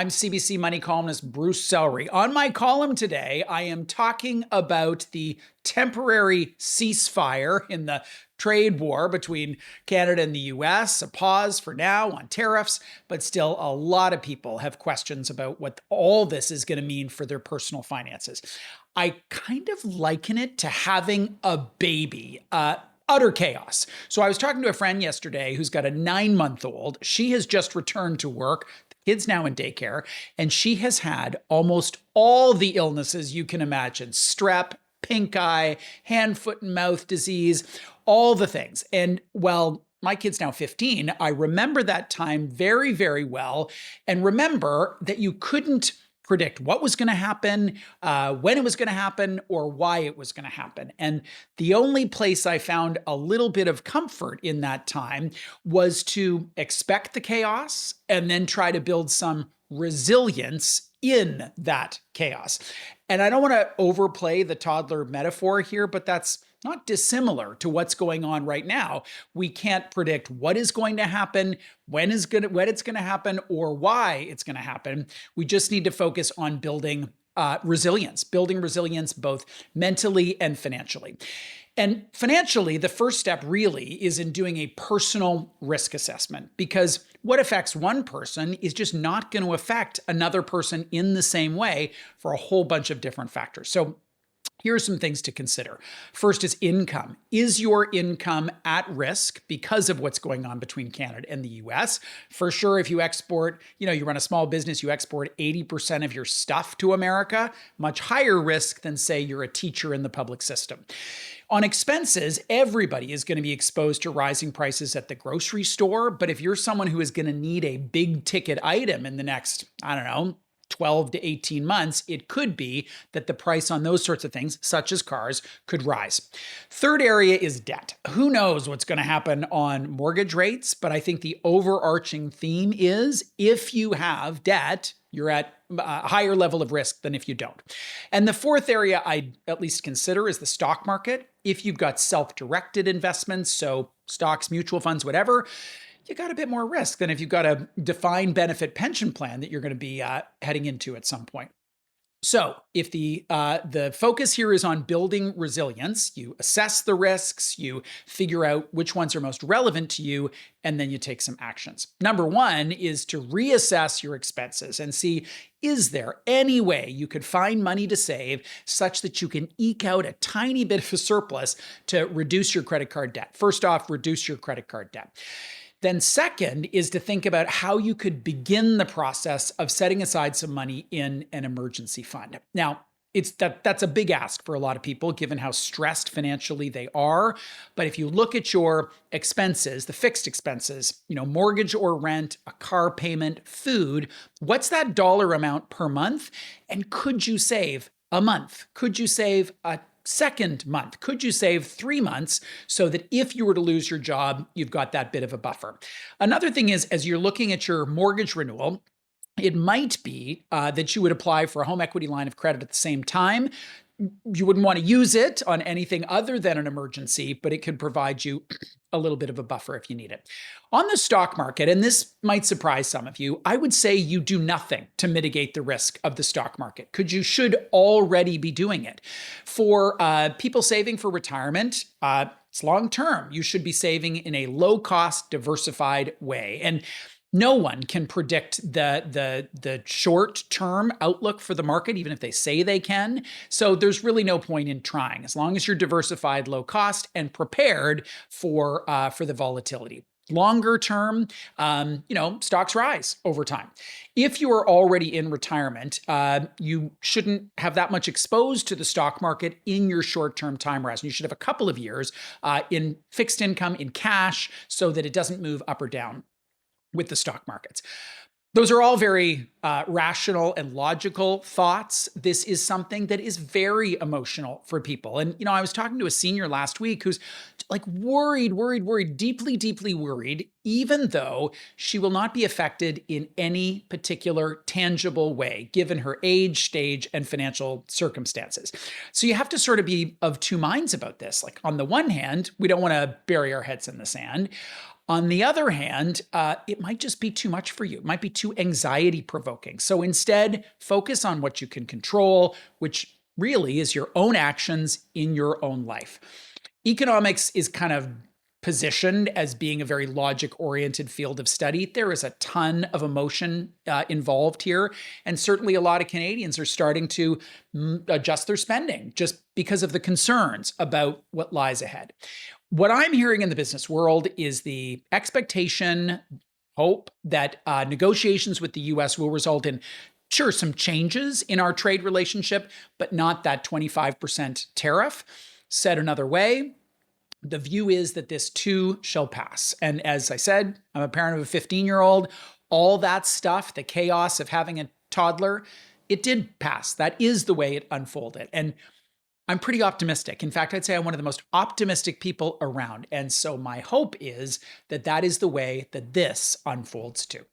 I'm CBC Money columnist Bruce Sellery. On my column today, I am talking about the temporary ceasefire in the trade war between Canada and the US, a pause for now on tariffs, but still a lot of people have questions about what all this is going to mean for their personal finances. I kind of liken it to having a baby. Utter chaos. So I was talking to a friend yesterday who's got a 9-month-old. She has just returned to work. The kid's now in daycare, and she has had almost all the illnesses you can imagine: strep, pink eye, hand, foot, and mouth disease, all the things. And well, my kid's now 15. I remember that time very, very well, and remember that you couldn't predict what was going to happen, when it was going to happen, or why it was going to happen. And the only place I found a little bit of comfort in that time was to expect the chaos and then try to build some resilience in that chaos. And I don't want to overplay the toddler metaphor here, but that's not dissimilar to what's going on right now. We can't predict what is going to happen, when it's going to happen, or why it's going to happen. We just need to focus on building resilience both mentally and financially. And financially, the first step really is in doing a personal risk assessment, because what affects one person is just not going to affect another person in the same way for a whole bunch of different factors. So here are some things to consider. First is income. Is your income at risk because of what's going on between Canada and the US? For sure, if you export, you run a small business, you export 80% of your stuff to America, much higher risk than, say, you're a teacher in the public system. On expenses, everybody is going to be exposed to rising prices at the grocery store. But if you're someone who is going to need a big ticket item in the next, 12 to 18 months, it could be that the price on those sorts of things, such as cars, could rise. Third area is debt. Who knows what's going to happen on mortgage rates, but I think the overarching theme is if you have debt, you're at a higher level of risk than if you don't. And the fourth area I'd at least consider is the stock market. If you've got self-directed investments, so stocks, mutual funds, whatever, you got a bit more risk than if you've got a defined benefit pension plan that you're going to be heading into at some point. So if the focus here is on building resilience, you assess the risks, you figure out which ones are most relevant to you, and then you take some actions. Number one is to reassess your expenses and see, is there any way you could find money to save such that you can eke out a tiny bit of a surplus to reduce your credit card debt? First off, reduce your credit card debt. Then second is to think about how you could begin the process of setting aside some money in an emergency fund. Now, that's a big ask for a lot of people, given how stressed financially they are. But if you look at your expenses, the fixed expenses, mortgage or rent, a car payment, food, what's that dollar amount per month? And could you save a month? Could you save a second month? Could you save 3 months so that if you were to lose your job, you've got that bit of a buffer? Another thing is, as you're looking at your mortgage renewal, it might be that you would apply for a home equity line of credit at the same time. You wouldn't want to use it on anything other than an emergency, but it could provide you a little bit of a buffer if you need it. On the stock market, and this might surprise some of you, I would say you do nothing to mitigate the risk of the stock market. You should already be doing it. For people saving for retirement, it's long term. You should be saving in a low-cost, diversified way. And no one can predict the short-term outlook for the market, even if they say they can. So there's really no point in trying, as long as you're diversified, low cost, and prepared for the volatility. Longer term, stocks rise over time. If you are already in retirement, you shouldn't have that much exposed to the stock market in your short-term time horizon. You should have a couple of years in fixed income, in cash, so that it doesn't move up or down with the stock markets. Those are all very rational and logical thoughts. This is something that is very emotional for people. And, I was talking to a senior last week who's like worried, deeply worried, even though she will not be affected in any particular tangible way, given her age, stage, and financial circumstances. So you have to sort of be of two minds about this. Like, on the one hand, we don't want to bury our heads in the sand. On the other hand, it might just be too much for you. It might be too anxiety provoking. So instead, focus on what you can control, which really is your own actions in your own life. Economics is kind of positioned as being a very logic-oriented field of study. There is a ton of emotion involved here, and certainly a lot of Canadians are starting to adjust their spending just because of the concerns about what lies ahead. What I'm hearing in the business world is the expectation, hope that negotiations with the US will result in, sure, some changes in our trade relationship, but not that 25% tariff. Said another way, the view is that this too shall pass. And as I said, I'm a parent of a 15-year-old. All that stuff, the chaos of having a toddler, it did pass. That is the way it unfolded. And I'm pretty optimistic. In fact, I'd say I'm one of the most optimistic people around. And so my hope is that that is the way that this unfolds too.